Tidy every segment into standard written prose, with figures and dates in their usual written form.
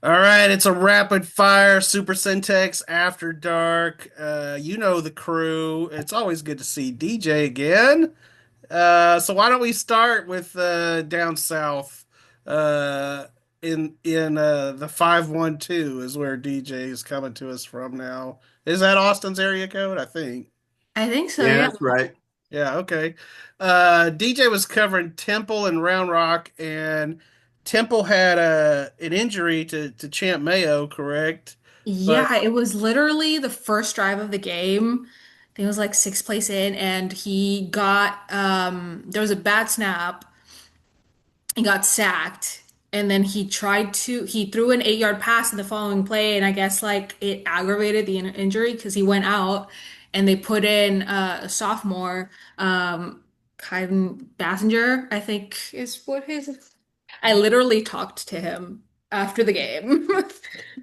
All right, it's a rapid fire Super Centex After Dark. You know the crew. It's always good to see DJ again. So why don't we start with down south? Uh, in the 512 is where DJ is coming to us from now. Is that Austin's area code? I think. I think so, Yeah, yeah. that's right. Yeah, okay. DJ was covering Temple and Round Rock, and Temple had an injury to Champ Mayo, correct? But Yeah, it was literally the first drive of the game. I think it was like sixth place in, and he got there was a bad snap. He got sacked, and then he threw an 8-yard pass in the following play, and I guess like it aggravated the injury because he went out, and they put in a sophomore, Kyvan Bassinger, I think is what his. I literally talked to him after the game. he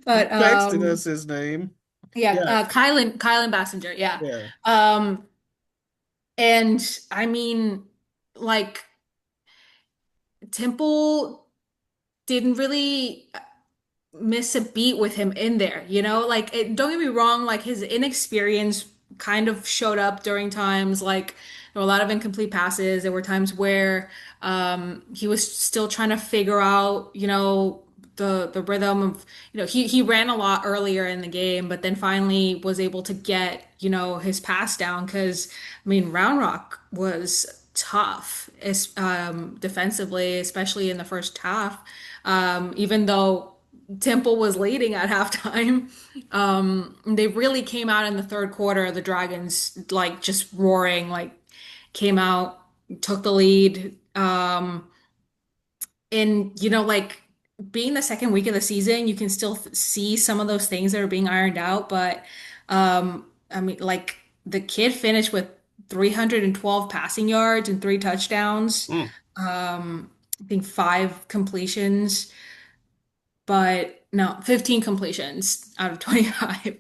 But texted us his name. yeah, Yeah, Kylan Bassinger, yeah. yeah. Um and I mean like Temple didn't really miss a beat with him in there, you know? Don't get me wrong, like his inexperience kind of showed up during times like there were a lot of incomplete passes. There were times where he was still trying to figure out, the rhythm of, he ran a lot earlier in the game, but then finally was able to get, his pass down because I mean, Round Rock was tough, defensively, especially in the first half. Even though Temple was leading at halftime. They really came out in the third quarter. The Dragons, like just roaring, like came out, took the lead. And like being the second week of the season, you can still see some of those things that are being ironed out. But I mean, like the kid finished with 312 passing yards and three touchdowns. Mm. I think five completions, but no, 15 completions out of 25.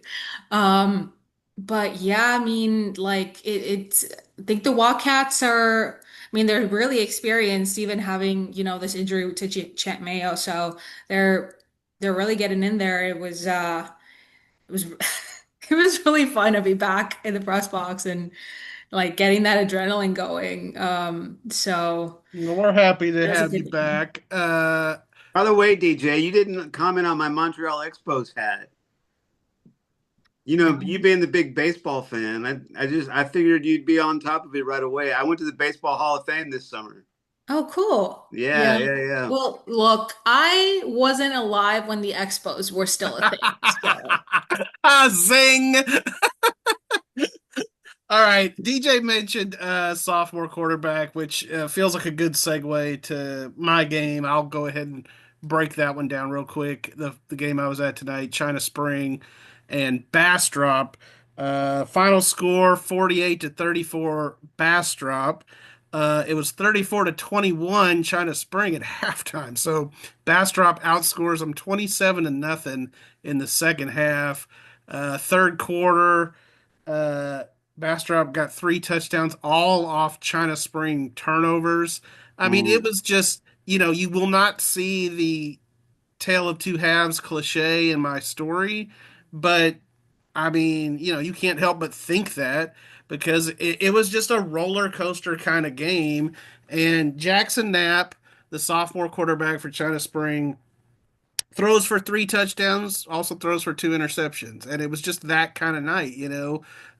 Um, but yeah, I mean, like it's, I think the Wildcats are, I mean, they're really experienced, even having, this injury to Chet Mayo. So they're, they're really getting in there. It was, it was really fun to be back in the press box and like getting that adrenaline going. So Well, we're happy to it was a have you good game. back. By the way, DJ, you didn't comment on my Montreal Expos hat. You know, you being the big baseball fan, I figured you'd be on top of it right away. I went to the Baseball Hall of Fame this summer. Oh, cool. Yeah, Yeah. yeah, yeah. Well, look, I wasn't alive when the Expos were still a thing. So, Zing! All right, DJ mentioned sophomore quarterback, which feels like a good segue to my game. I'll go ahead and break that one down real quick. The game I was at tonight, China Spring and Bastrop. Final score 48-34 Bastrop. It was 34-21 China Spring at halftime. So Bastrop outscores them 27-0 in the second half. Third quarter. Uh, Bastrop got three touchdowns, all off China Spring turnovers. I mean, it Mm. was just, you will not see the tale of two halves cliche in my story, but I mean, you can't help but think that because it was just a roller coaster kind of game. And Jackson Knapp, the sophomore quarterback for China Spring, throws for three touchdowns, also throws for two interceptions. And it was just that kind of night.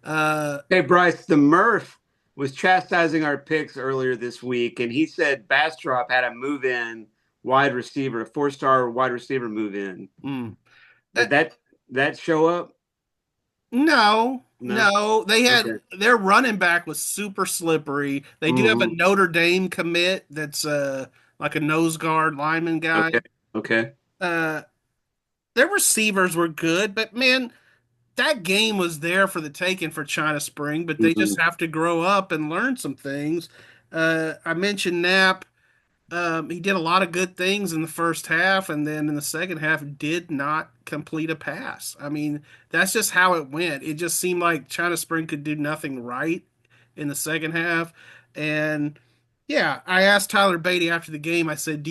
Uh, Hey, Bryce, the Murph was chastising our picks earlier this week, and he said Bastrop had a move in wide receiver, a four-star wide receiver move in. mm. Uh, Did that show up? no, No. no, they had Okay. their running back was super slippery. They do have a Hmm. Notre Dame commit that's like a nose guard lineman guy. Okay. Okay. Uh, their receivers were good, but man, that game was there for the taking for China Spring, but they Hmm. just have to grow up and learn some things. I mentioned Knapp. He did a lot of good things in the first half, and then in the second half, did not complete a pass. I mean, that's just how it went. It just seemed like China Spring could do nothing right in the second half. And yeah, I asked Tyler Beatty after the game, I said,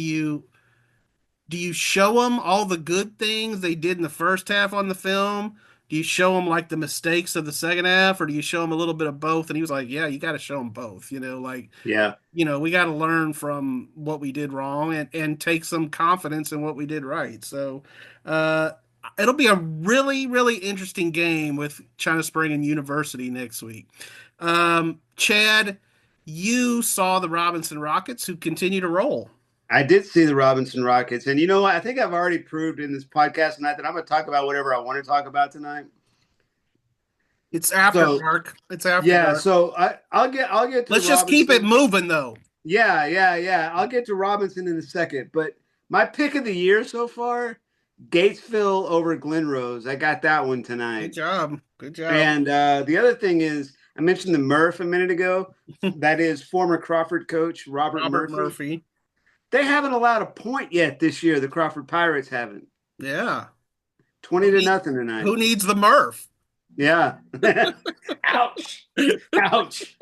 do you show them all the good things they did in the first half on the film? Do you show them like the mistakes of the second half, or do you show them a little bit of both? And he was like, "Yeah, you got to show them both. Like Yeah. we got to learn from what we did wrong and take some confidence in what we did right." So, uh, it'll be a really, really interesting game with China Spring and University next week. Chad, you saw the Robinson Rockets who continue to roll. I did see the Robinson Rockets, and you know what? I think I've already proved in this podcast tonight that I'm going to talk about whatever I want to talk about tonight. It's after So dark. It's after yeah, dark. so I'll get to Let's just keep it Robinson. moving though. Yeah. I'll get to Robinson in a second, but my pick of the year so far, Gatesville over Glenrose. I got that one Good tonight. job. Good job. And the other thing is, I mentioned the Murph a minute ago. That is former Crawford coach Robert Robert Murphy. Murphy. They haven't allowed a point yet this year. The Crawford Pirates haven't. Yeah. 20 to nothing tonight. Who needs the Murph? Yeah. Ouch. Ouch.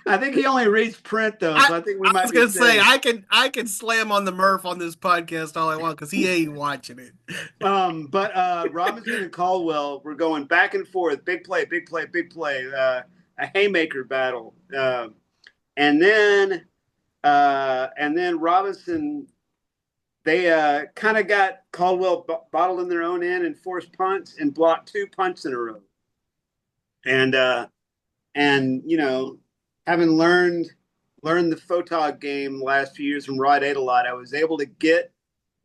I think he only reads print though, so I think we might was be gonna say safe. I can slam on the Murph on this podcast all I want because he ain't watching it. But Robinson and Caldwell were going back and forth, big play, big play, big play, a haymaker battle, and then Robinson, they kind of got Caldwell bottled in their own end and forced punts and blocked 2 punts in a row, and having learned the photog game last few years from Rod Ade a lot, I was able to get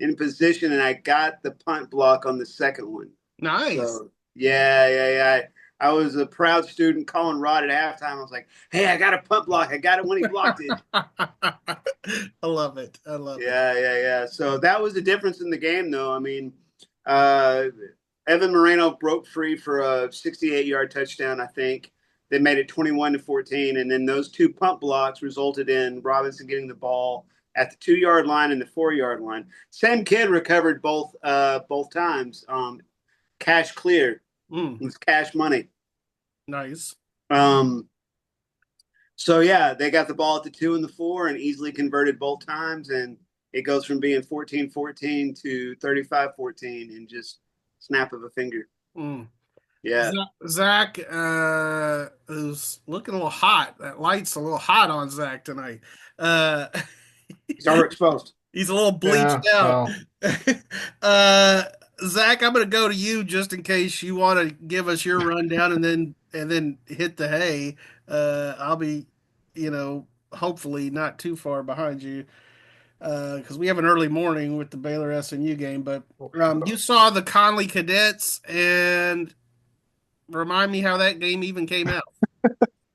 in position and I got the punt block on the second one. Nice. So, yeah. I was a proud student calling Rod at halftime. I was like, "Hey, I got a punt block. I got it when he blocked it." I love it. I love it. Yeah. So that was the difference in the game, though. I mean, Evan Moreno broke free for a 68-yard touchdown, I think. They made it 21-14, and then those 2 punt blocks resulted in Robinson getting the ball at the 2-yard line and the 4-yard line. Same kid recovered both times. Cash clear. It was cash money. Nice. So yeah, they got the ball at the 2 and the 4 and easily converted both times, and it goes from being 14-14 to 35-14 in just snap of a finger. Yeah. Zach is looking a little hot. That light's a little hot on Zach tonight. He's overexposed. He's a little bleached out. Zach, I'm going to go to you just in case you want to give us your rundown and then hit the hay. I'll be, hopefully not too far behind you because we have an early morning with the Baylor SMU game. But you saw the Conley Cadets, and remind me how that game even came out.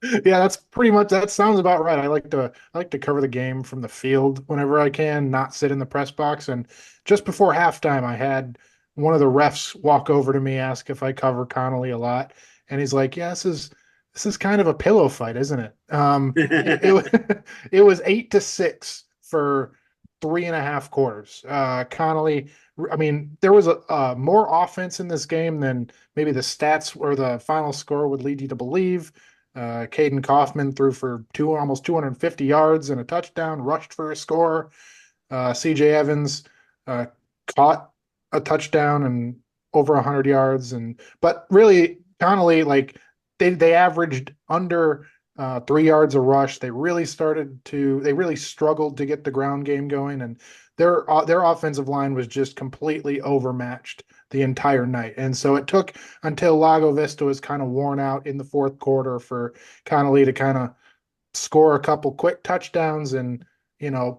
Yeah, that's pretty much, that sounds about right. I like to cover the game from the field whenever I can, not sit in the press box. And just before halftime, I had one of the refs walk over to me, ask if I cover Connally a lot, and he's like, "Yeah, this is kind of a pillow fight, isn't it?" It was 8-6 for 3.5 quarters. Connally, I mean, there was a more offense in this game than maybe the stats or the final score would lead you to believe. Caden Kaufman threw for almost 250 yards and a touchdown, rushed for a score. CJ Evans caught a touchdown and over 100 yards. But really, Connally, like they averaged under 3 yards a rush. They really struggled to get the ground game going, and their offensive line was just completely overmatched the entire night. And so it took until Lago Vista was kind of worn out in the fourth quarter for Connally to kind of score a couple quick touchdowns and,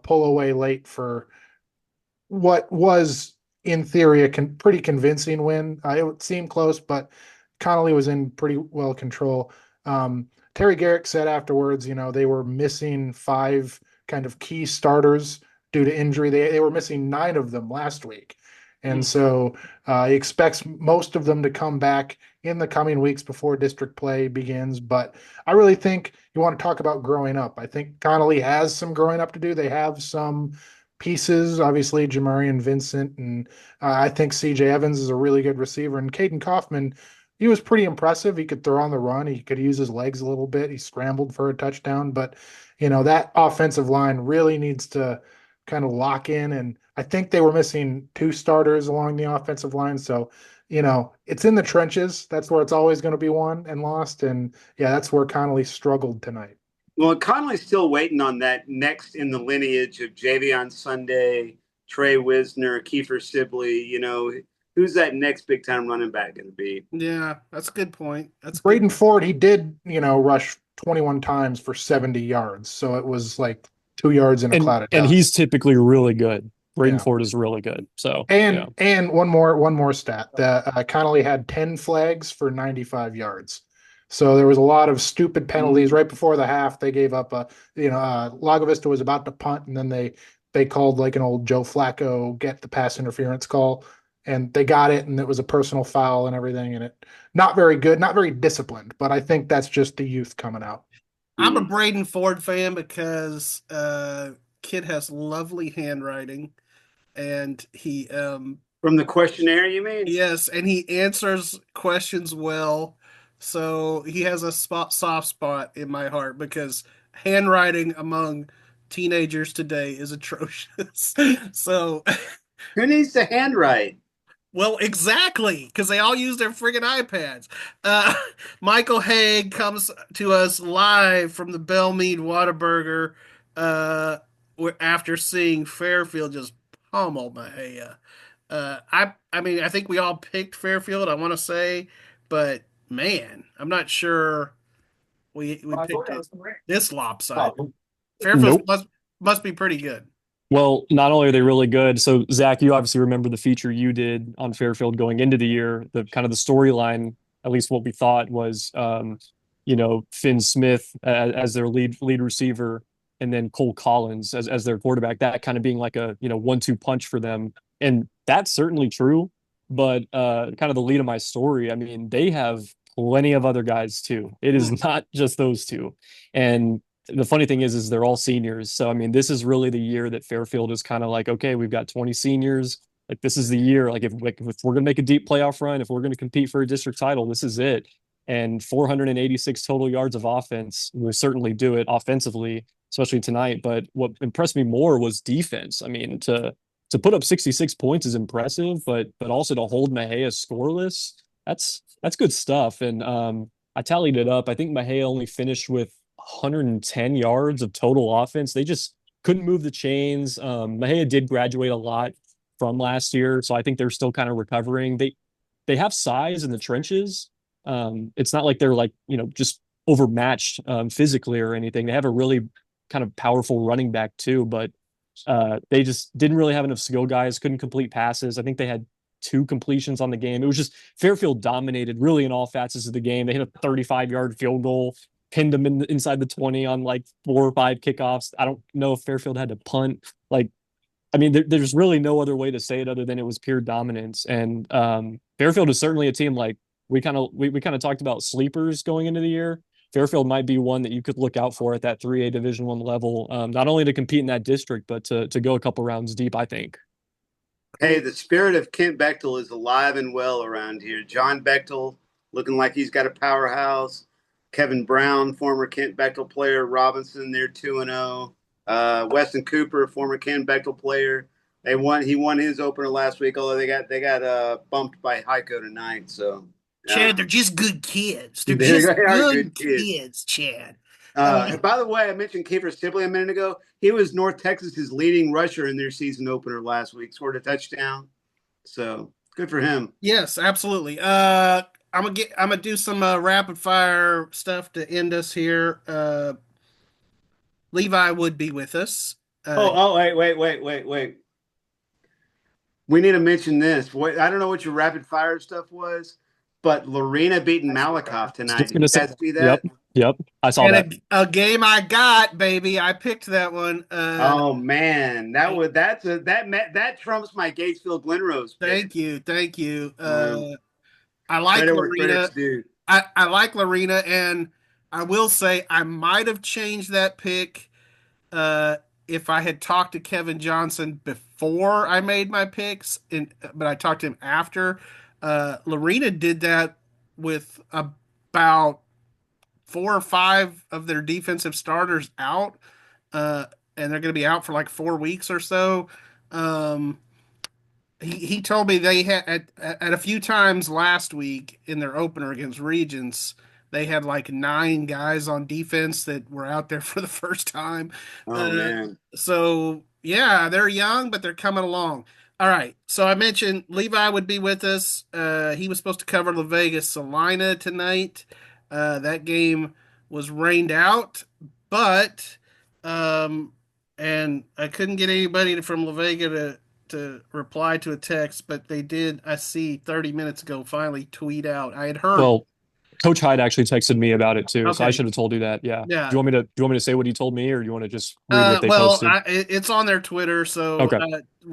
pull away late for what was in theory a pretty convincing win. It seemed close, but Connally was in pretty well control. Terry Garrick said afterwards, they were missing 5 kind of key starters due to injury. They were missing 9 of them last week. And so he expects most of them to come back in the coming weeks before district play begins. But I really think you want to talk about growing up. I think Connally has some growing up to do. They have some pieces, obviously, Jamarian Vincent, and I think CJ Evans is a really good receiver. And Caden Kaufman, he was pretty impressive. He could throw on the run. He could use his legs a little bit. He scrambled for a touchdown. But, that offensive line really needs to kind of lock in. And I think they were missing two starters along the offensive line. So, it's in the trenches. That's where it's always going to be won and lost. And yeah, that's where Connolly struggled tonight. Well, Connolly's still waiting on that next in the lineage of Javion Sunday, Trey Wisner, Kiefer Sibley. Who's that next big time running back going to be? Yeah, that's a good point. That's Braden good. Ford, he did, rush 21 times for 70 yards. So it was like 2 yards in a cloud of And dust. he's typically really good. Braden Yeah. Ford is really good. So and one more stat that Connolly had 10 flags for 95 yards. So there was a lot of stupid penalties right before the half. They gave up Lago Vista was about to punt, and then they called like an old Joe Flacco get the pass interference call, and they got it, and it was a personal foul and everything, and it not very good, not very disciplined, but I think that's just the youth coming out. I'm a Braden Ford fan because kid has lovely handwriting, and he From the questionnaire, you mean? yes, and he answers questions well. So he has a soft spot in my heart because handwriting among teenagers today is atrocious. So, Who needs to handwrite? well, exactly, because they all use their friggin' iPads. Uh, Michael Haig comes to us live from the Bellmead Whataburger after seeing Fairfield just pummel Mejia. I mean, I think we all picked Fairfield, I want to say, but man, I'm not sure we picked it this lopsided. Fairfield nope. must be pretty good. Well, not only are they really good, so Zach, you obviously remember the feature you did on Fairfield going into the year. The kind of the storyline, at least what we thought was, Finn Smith as their lead receiver, and then Cole Collins as their quarterback. That kind of being like a 1-2 punch for them, and that's certainly true. But kind of the lead of my story, I mean, they have plenty of other guys too. It is not just those two, and the funny thing is they're all seniors. So, I mean, this is really the year that Fairfield is kind of like, okay, we've got 20 seniors. Like, this is the year. Like, if we're going to make a deep playoff run, if we're going to compete for a district title, this is it. And 486 total yards of offense will certainly do it offensively, especially tonight. But what impressed me more was defense. I mean, to put up 66 points is impressive, but also to hold Mejia scoreless, that's good stuff. And I tallied it up. I think Mejia only finished with 110 yards of total offense. They just couldn't move the chains. Mejia did graduate a lot from last year, so I think they're still kind of recovering. They have size in the trenches. It's not like they're like just overmatched physically or anything. They have a really kind of powerful running back too, but they just didn't really have enough skill guys. Couldn't complete passes. I think they had 2 completions on the game. It was just Fairfield dominated really in all facets of the game. They hit a 35-yard field goal, pinned them inside the 20 on like 4 or 5 kickoffs. I don't know if Fairfield had to punt. Like, I mean, there's really no other way to say it other than it was pure dominance. And Fairfield is certainly a team like we kind of talked about sleepers going into the year. Fairfield might be one that you could look out for at that 3A Division I level, not only to compete in that district, but to go a couple rounds deep, I think. Hey, the spirit of Kent Bechtel is alive and well around here. John Bechtel looking like he's got a powerhouse. Kevin Brown, former Kent Bechtel player. Robinson, they're 2-0. Weston Cooper, former Kent Bechtel player. He won his opener last week, although they got bumped by Heiko tonight. So Chad, they're just good kids. They're just good kids, Chad. By the way, I mentioned Kiefer Sibley a minute ago. He was North Texas's leading rusher in their season opener last week. Scored a touchdown. So good for him. Yes, absolutely. I'm gonna do some rapid fire stuff to end us here. Levi would be with us. Wait. We need to mention this. I don't know what your rapid fire stuff was, but Lorena beating Malakoff tonight. Did you guys see that? Yep. I saw that. A game I got, baby. I picked that one. Oh man, that trumps my Gatesville Glenrose pick. Thank you. I like Lorena. I like Lorena, and I will say I might have changed that pick if I had talked to Kevin Johnson before I made my picks, but I talked to him after. Lorena did that with about 4 or 5 of their defensive starters out. and they're going to be out for like 4 weeks or so. Um, he told me they had at a few times last week in their opener against Regents, they had like 9 guys on defense that were out there for the first time. Oh Uh, man. so yeah, they're young, but they're coming along. All right. So I mentioned Levi would be with us. He was supposed to cover La Vegas Salina tonight. That game was rained out, but um, and I couldn't get anybody from La Vega to reply to a text, but they did. I see 30 minutes ago finally tweet out. I had heard. Well, Coach Hyde actually texted me about it too, so I Okay, should have told you that. Yeah. yeah. Do you want me to say what he told me, or do you want to just read what they Well, posted? it's on their Twitter, so Okay.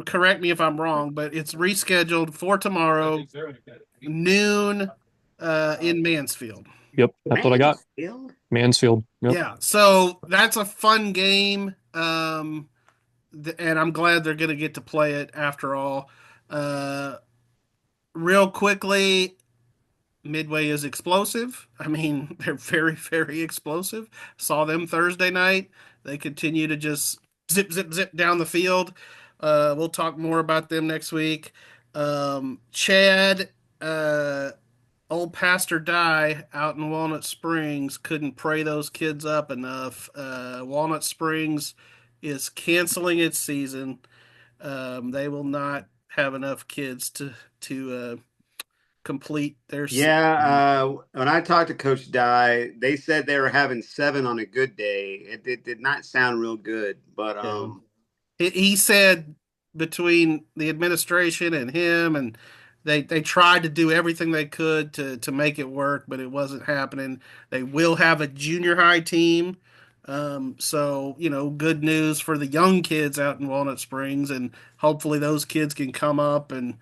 correct me if I'm wrong, but it's rescheduled for tomorrow noon in Mansfield. Yep, that's what I got. Mansfield? Mansfield. Yep. Yeah, so that's a fun game, and I'm glad they're going to get to play it after all. Uh, Real quickly, Midway is explosive. I mean, they're very, very explosive. Saw them Thursday night. They continue to just zip, zip, zip down the field. We'll talk more about them next week. Chad, old Pastor Di out in Walnut Springs couldn't pray those kids up enough. Walnut Springs is canceling its season. They will not have enough kids to complete their season. Yeah, when I talked to Coach Dye, they said they were having 7 on a good day. It did not sound real good, but He said between the administration and him, and they tried to do everything they could to make it work, but it wasn't happening. They will have a junior high team. So, good news for the young kids out in Walnut Springs, and hopefully those kids can come up and,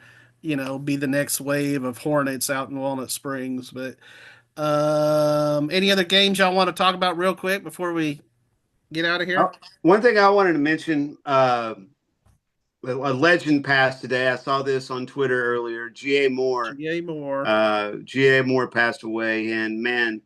be the next wave of Hornets out in Walnut Springs. But any other games y'all want to talk about real quick before we get out of here? One thing I wanted to mention, a legend passed today. I saw this on Twitter earlier. G.A. Moore. G.A. Moore. G.A. Moore passed away, and man,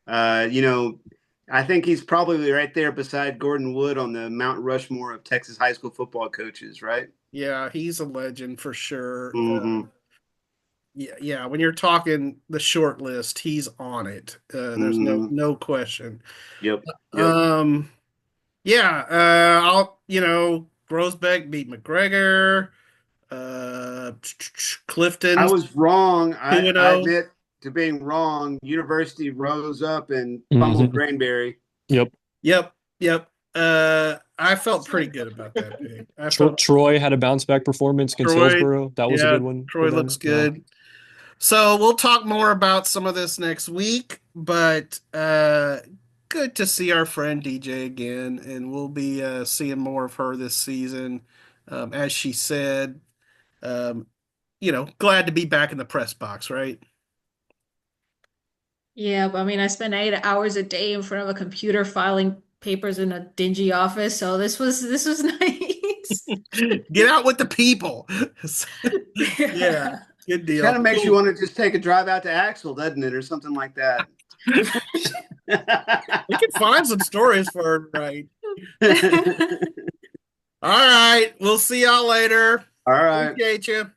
I think he's probably right there beside Gordon Wood on the Mount Rushmore of Texas high school football coaches, right? Yeah, he's a legend for sure. Mm-hmm. Yeah. When you're talking the short list, he's on it. There's no question. Yep. Yeah. Grosbeck beat McGregor. Clifton. I was wrong. I 2-0. admit to being wrong. University rose up and pummeled Granbury. Yep. I felt pretty good about that pick. Troy had a bounce back performance against Hillsborough. That was a good one. Troy looks good. Yeah. So we'll talk more about some of this next week, but good to see our friend DJ again, and we'll be seeing more of her this season. As she said, glad to be back in the press box, right? Yeah, but I mean, I spend 8 hours a day in front of a computer filing papers in a dingy office, so this was nice. Get out with the people. Yeah, good deal. Kind of makes you want to just take a drive out to Axel, doesn't it, or something like that? We can find some stories for her, right? All right, we'll see y'all later. All right. Appreciate you.